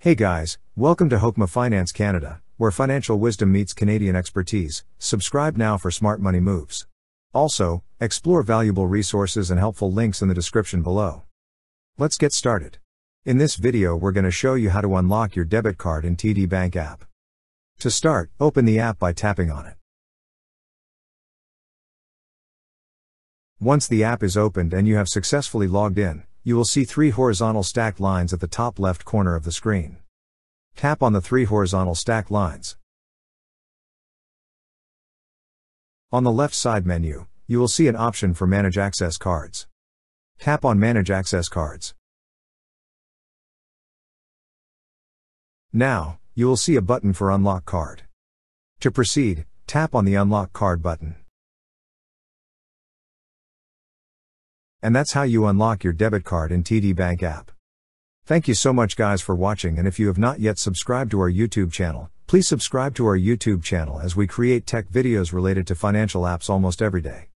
Hey guys, welcome to Hokma Finance Canada, where financial wisdom meets Canadian expertise. Subscribe now for smart money moves. Also, explore valuable resources and helpful links in the description below. Let's get started. In this video we're going to show you how to unlock your debit card in TD Bank app. To start, open the app by tapping on it. Once the app is opened and you have successfully logged in, you will see three horizontal stacked lines at the top left corner of the screen. Tap on the three horizontal stacked lines. On the left side menu, you will see an option for Manage Access Cards. Tap on Manage Access Cards. Now, you will see a button for Unlock Card. To proceed, tap on the Unlock Card button. And that's how you unlock your debit card in TD Bank app. Thank you so much guys for watching, and if you have not yet subscribed to our YouTube channel, please subscribe to our YouTube channel as we create tech videos related to financial apps almost every day.